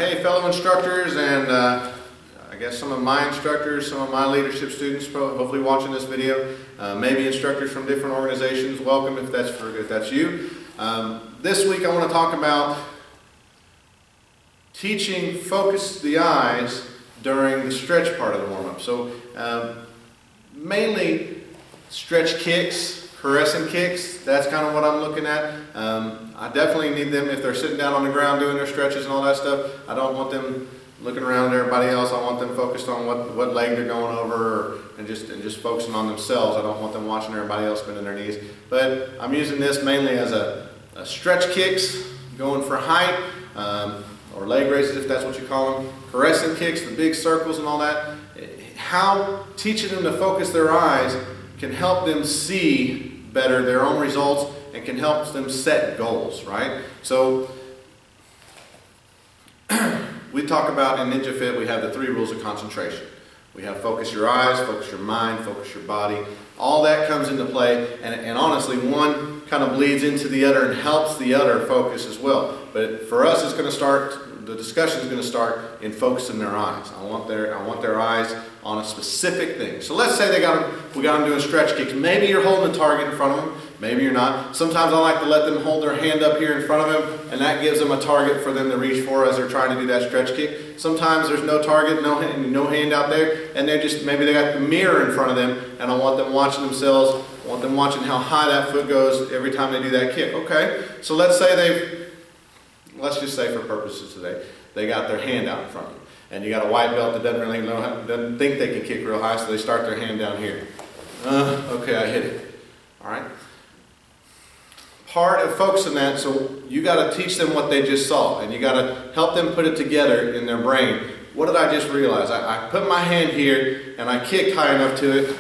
Hey fellow instructors and I guess some of my instructors, some of my leadership students hopefully watching this video, maybe instructors from different organizations, welcome if that's you. This week I want to talk about teaching focus the eyes during the stretch part of the warm-up. So mainly stretch kicks, crescent kicks, that's kind of what I'm looking at. I definitely need them if they're sitting down on the ground doing their stretches and all that stuff. I don't want them looking around at everybody else. I want them focused on what leg they're going over and just focusing on themselves. I don't want them watching everybody else bending their knees. But I'm using this mainly as a stretch kicks, going for height, or leg raises if that's what you call them. Crescent kicks, the big circles and all that. How teaching them to focus their eyes can help them see better their own results and can help them set goals, right? So we talk about in Ninja Fit, we have the 3 rules of concentration. We have focus your eyes, focus your mind, focus your body. All that comes into play, and honestly, one kind of bleeds into the other and helps the other focus as well. But for us, it's going to start, the discussion is going to start in focusing their eyes. I want their eyes on a specific thing. So let's say we got them doing stretch kicks. Maybe you're holding a target in front of them.Maybe you're not. Sometimes I like to let them hold their hand up here in front of them, and that gives them a target for them to reach for as they're trying to do that stretch kick. Sometimes there's no target, no hand out there, and maybe they got the mirror in front of them, and I want them watching themselves. I want them watching how high that foot goes every time they do that kick. Okay, so let's just say for purposes today, they got their hand out in front of you. And you got a white belt that doesn't think they can kick real high, so they start their hand down here. Okay, I hit it. All right. Part of focusing that, so you got to teach them what they just saw, and you got to help them put it together in their brain. What did I just realize? I put my hand here, and I kicked high enough to it.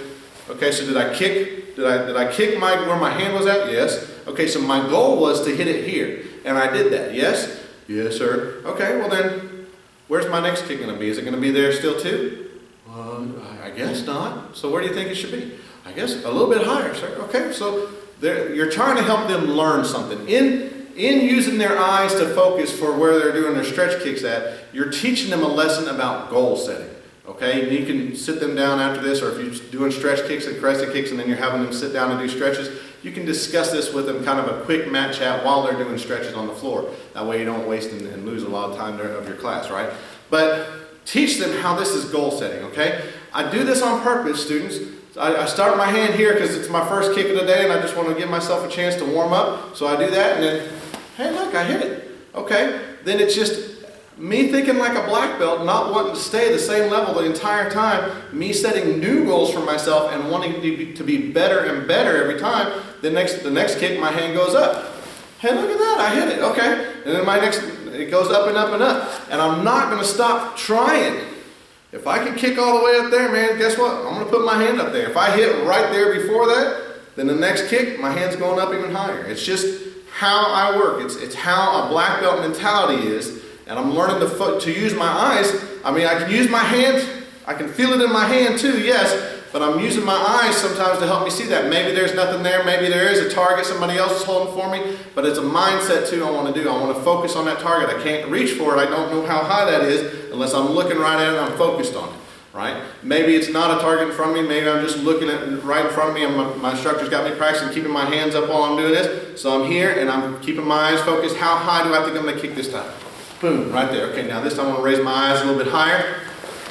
Okay, so did I kick? Did I kick where my hand was at? Yes. Okay, so my goal was to hit it here, and I did that. Yes. Yes, sir. Okay, well then, where's my next kick going to be? Is it going to be there still too? I guess not. So where do you think it should be? I guess a little bit higher, sir. Okay, so you're trying to help them learn something. In using their eyes to focus for where they're doing their stretch kicks at, you're teaching them a lesson about goal setting. Okay, and you can sit them down after this, or if you're doing stretch kicks and crescent kicks and then you're having them sit down and do stretches, you can discuss this with them, kind of a quick mat chat while they're doing stretches on the floor. That way you don't waste and lose a lot of time of your class, right? But teach them how this is goal setting, okay? I do this on purpose, students. I start my hand here because it's my first kick of the day and I just want to give myself a chance to warm up. So I do that and then, hey look, I hit it. Okay, then it's just me thinking like a black belt, not wanting to stay the same level the entire time, me setting new goals for myself and wanting to be better and better every time. The next kick, my hand goes up. Hey, look at that, I hit it, okay. And then it goes up and up and up. And I'm not gonna stop trying. If I can kick all the way up there, man, guess what? I'm gonna put my hand up there. If I hit right there before that, then the next kick, my hand's going up even higher. It's just how I work. It's how a black belt mentality is. And I'm learning to use my eyes. I mean, I can use my hand. I can feel it in my hand too, yes. But I'm using my eyes sometimes to help me see that. Maybe there's nothing there. Maybe there is a target somebody else is holding for me. But it's a mindset too I want to do. I want to focus on that target. I can't reach for it. I don't know how high that is unless I'm looking right at it and I'm focused on it. Right? Maybe it's not a target in front of me. Maybe I'm just looking at it right in front of me and my instructor's got me practicing keeping my hands up while I'm doing this. So I'm here and I'm keeping my eyes focused. How high do I think I'm going to kick this time? Boom, right there. Okay, now this time I'm going to raise my eyes a little bit higher.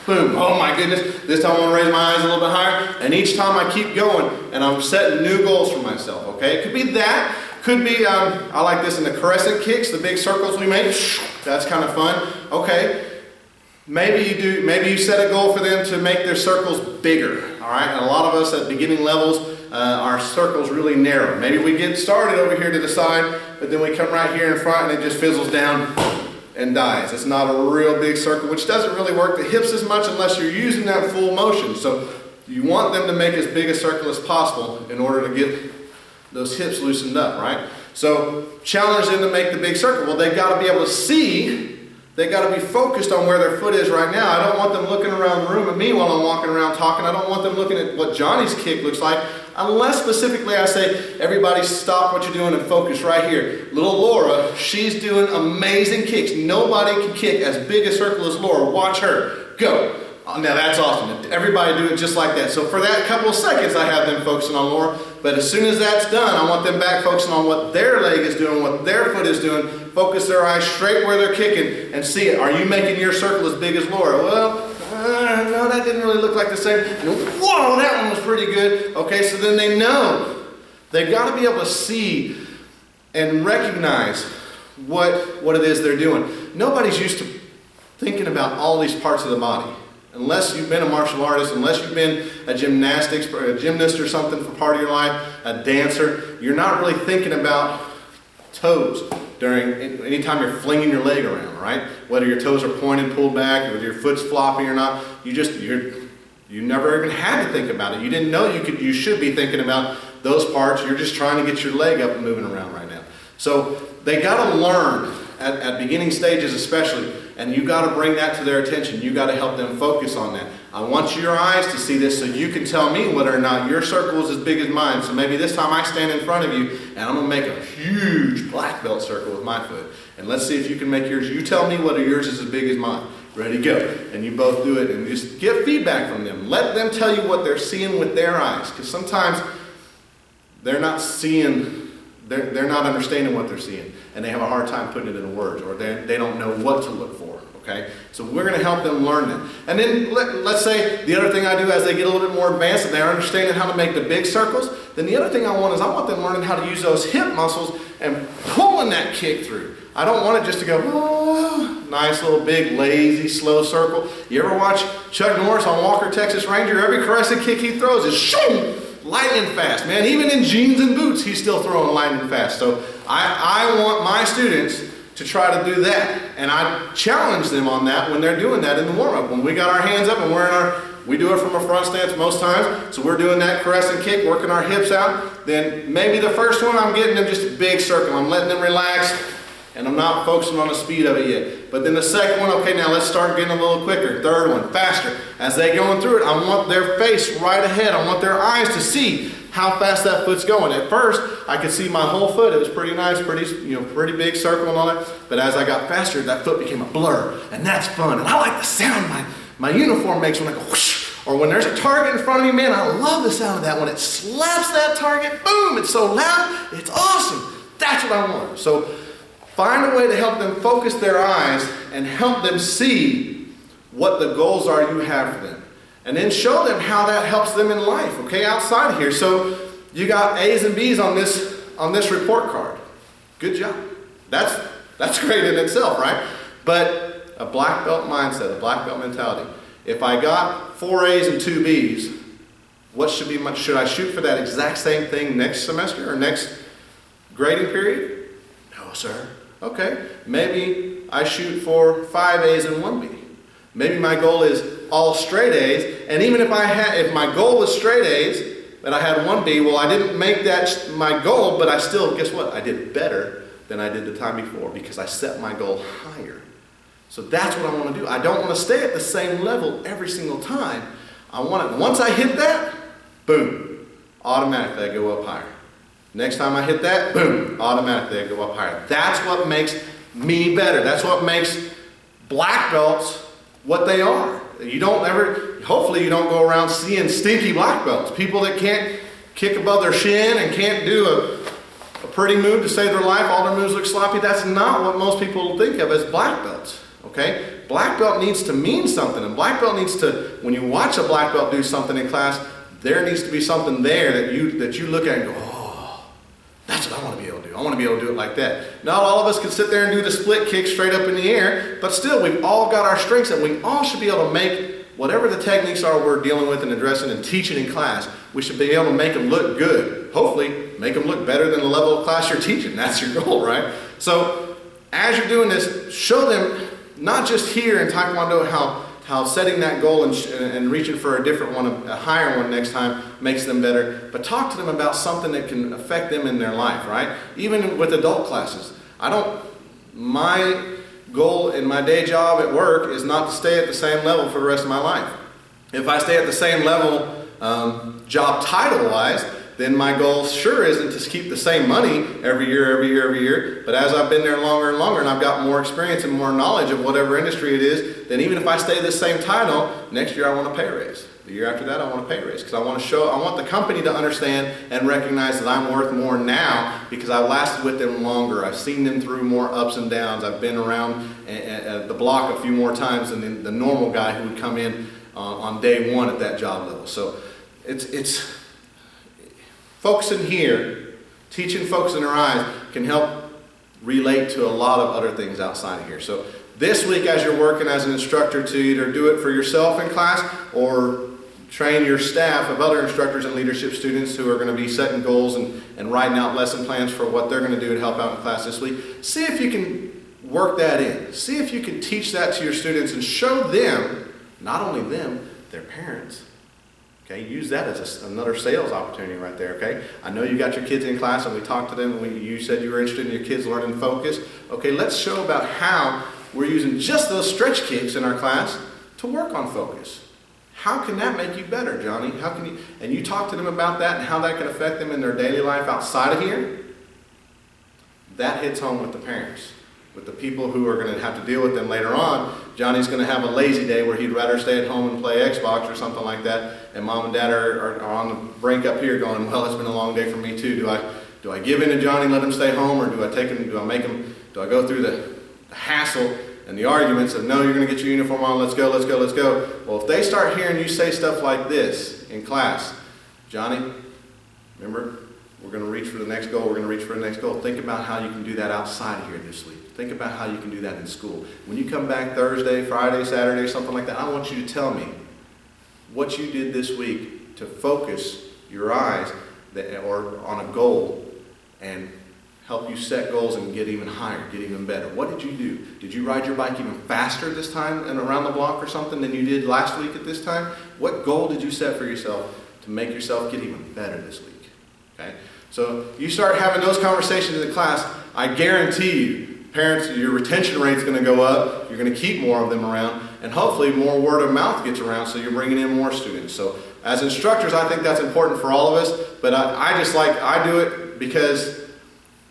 Boom, oh my goodness. This time I'm going to raise my eyes a little bit higher. And each time I keep going and I'm setting new goals for myself, okay? It could be that. Could be, I like this in the crescent kicks, the big circles we make. That's kind of fun. Okay. Maybe you set a goal for them to make their circles bigger, all right? And a lot of us at beginning levels, our circle's really narrow. Maybe we get started over here to the side, but then we come right here in front and it just fizzles down and dies. It's not a real big circle, which doesn't really work the hips as much unless you're using that full motion. So you want them to make as big a circle as possible in order to get those hips loosened up, right? So challenge them to make the big circle. Well, they've got to be able to see. They got to be focused on where their foot is right now. I don't want them looking around the room at me while I'm walking around talking. I don't want them looking at what Johnny's kick looks like. unless specifically I say, everybody stop what you're doing and focus right here. Little Laura, she's doing amazing kicks. Nobody can kick as big a circle as Laura. Watch her. Go. Now that's awesome. Everybody do it just like that. So for that couple of seconds, I have them focusing on Laura. But as soon as that's done, I want them back focusing on what their leg is doing, what their foot is doing. Focus their eyes straight where they're kicking and see it. Are you making your circle as big as Laura? Well, no, that didn't really look like the same. Whoa, that one was pretty good. Okay, so then they know. They've got to be able to see and recognize what it is they're doing. Nobody's used to thinking about all these parts of the body. Unless you've been a martial artist, unless you've been a gymnast or something for part of your life, a dancer, you're not really thinking about toes during anytime you're flinging your leg around, right? Whether your toes are pointed, pulled back, or whether your foot's flopping or not, you never even had to think about it. You didn't know you should be thinking about those parts. You're just trying to get your leg up and moving around right now. So they got to learn at beginning stages especially, and you got to bring that to their attention. You got to help them focus on that. I want your eyes to see this so you can tell me whether or not your circle is as big as mine. So maybe this time I stand in front of you and I'm going to make a huge black belt circle with my foot. And let's see if you can make yours. You tell me whether yours is as big as mine. Ready, go. And you both do it and just get feedback from them. Let them tell you what they're seeing with their eyes. Because sometimes they're not seeing, they're not understanding what they're seeing. And they have a hard time putting it into words, or they don't know what to look for. Okay, so we're going to help them learn that. And then let's say the other thing I do as they get a little bit more advanced and they're understanding how to make the big circles, then the other thing I want them learning how to use those hip muscles and pulling that kick through. I don't want it just to go, oh, nice little big lazy slow circle. You ever watch Chuck Norris on Walker, Texas Ranger? Every crescent kick he throws is shoo, lightning fast, man. Even in jeans and boots, he's still throwing lightning fast. So I want my students to try to do that, and I challenge them on that when they're doing that in the warm-up. When we got our hands up and we do it from a front stance most times, so we're doing that crescent kick, working our hips out, then maybe the first one I'm getting them just a big circle. I'm letting them relax, and I'm not focusing on the speed of it yet. But then the second one, okay, now let's start getting a little quicker. Third one, faster. As they going through it, I want their face right ahead. I want their eyes to see how fast that foot's going. At first, I could see my whole foot. It was pretty nice, pretty big circle and all that. But as I got faster, that foot became a blur, and that's fun. And I like the sound my uniform makes when I go whoosh. Or when there's a target in front of me, man, I love the sound of that. When it slaps that target, boom, it's so loud, it's awesome. That's what I want. So find a way to help them focus their eyes and help them see what the goals are you have for them. And then show them how that helps them in life, okay, outside of here. So you got A's and B's on this report card. Good job. That's great in itself, right? But a black belt mindset, a black belt mentality. If I got 4 A's and 2 B's, should I shoot for that exact same thing next semester or next grading period? No, sir. Okay, maybe I shoot for 5 A's and 1 B. Maybe my goal is all straight A's, and even if my goal was straight A's, but I had 1 B, well, I didn't make that my goal, but I still, guess what? I did better than I did the time before because I set my goal higher. So that's what I want to do. I don't want to stay at the same level every single time. I want it, once I hit that, boom, automatically I go up higher. Next time I hit that, boom, automatically I go up higher. That's what makes me better. That's what makes black belts what they are. Hopefully you don't go around seeing stinky black belts. People that can't kick above their shin and can't do a pretty move to save their life. All their moves look sloppy. That's not what most people think of as black belts. Okay? Black belt needs to mean something. And black belt needs to, when you watch a black belt do something in class, there needs to be something there that you look at and go, oh, that's what I want to be able to do. I want to be able to do it like that. Not all of us can sit there and do the split kick straight up in the air, but still we've all got our strengths and we all should be able to make whatever the techniques are we're dealing with and addressing and teaching in class, we should be able to make them look good. Hopefully, make them look better than the level of class you're teaching. That's your goal, right? So, as you're doing this, show them, not just here in Taekwondo, how setting that goal and reaching for a different one, a higher one next time, makes them better. But talk to them about something that can affect them in their life, right? Even with adult classes. My goal in my day job at work is not to stay at the same level for the rest of my life. If I stay at the same level job title-wise, then my goal sure isn't to keep the same money every year. But as I've been there longer and longer, and I've got more experience and more knowledge of whatever industry it is, then even if I stay the same title, next year I want a pay raise. The year after that, I want a pay raise because I want the company to understand and recognize that I'm worth more now because I've lasted with them longer. I've seen them through more ups and downs. I've been around the block a few more times than the normal guy who would come in on day one at that job level. So it's focusing here, teaching folks in their eyes can help relate to a lot of other things outside of here. So this week as you're working as an instructor to either do it for yourself in class or train your staff of other instructors and leadership students who are going to be setting goals and writing out lesson plans for what they're going to do to help out in class this week. See if you can work that in. See if you can teach that to your students and show them, not only them, their parents. Okay, use that as another sales opportunity right there, okay? I know you got your kids in class and we talked to them and you said you were interested in your kids learning focus. Okay, let's show about how we're using just those stretch kicks in our class to work on focus. How can that make you better, Johnny? How can you? And you talk to them about that and how that can affect them in their daily life outside of here. That hits home with the parents, with the people who are going to have to deal with them later on. Johnny's going to have a lazy day where he'd rather stay at home and play Xbox or something like that. And mom and dad are on the brink up here going, well, it's been a long day for me too. Do I give in to Johnny and let him stay home, or do I take him? Do I go through the hassle and the arguments of, no, you're going to get your uniform on, let's go. Well, if they start hearing you say stuff like this in class, Johnny, remember, we're going to reach for the next goal, Think about how you can do that outside of here this week. Think about how you can do that in school. When you come back Thursday, Friday, Saturday, something like that, I want you to tell me what you did this week to focus your eyes or on a goal and help you set goals and get even higher, get even better. What did you do? Did you ride your bike even faster this time and around the block or something than you did last week at this time? What goal did you set for yourself to make yourself get even better this week? Okay? So you start having those conversations in the class, I guarantee you, parents, your retention rate's going to go up, you're going to keep more of them around, and hopefully more word of mouth gets around so you're bringing in more students. So as instructors, I think that's important for all of us, but I do it because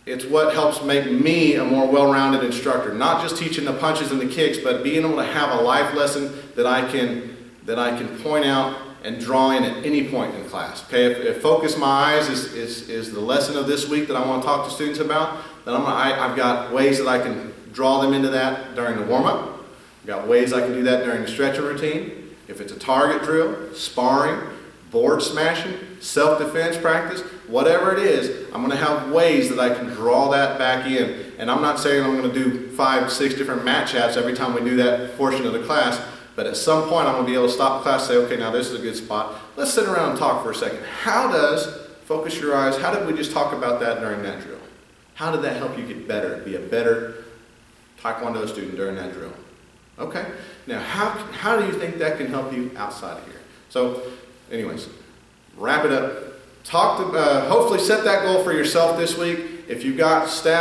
it's what helps make me a more well-rounded instructor. Not just teaching the punches and the kicks, but being able to have a life lesson that I can point out and draw in at any point in class. Okay, if Focus My Eyes is the lesson of this week that I want to talk to students about, then I've got ways that I can draw them into that during the warm-up. I've got ways I can do that during the stretching routine. If it's a target drill, sparring, board smashing, self-defense practice, whatever it is, I'm going to have ways that I can draw that back in. And I'm not saying I'm going to do 5, 6 different mat chats every time we do that portion of the class, but at some point I'm going to be able to stop the class and say, okay, now this is a good spot. Let's sit around and talk for a second. How does Focus Your Eyes, how did we just talk about that during that drill? How did that help you get better, be a better Taekwondo student during that drill? Okay, now how do you think that can help you outside of here? So anyways, wrap it up. Hopefully set that goal for yourself this week. If you've got staff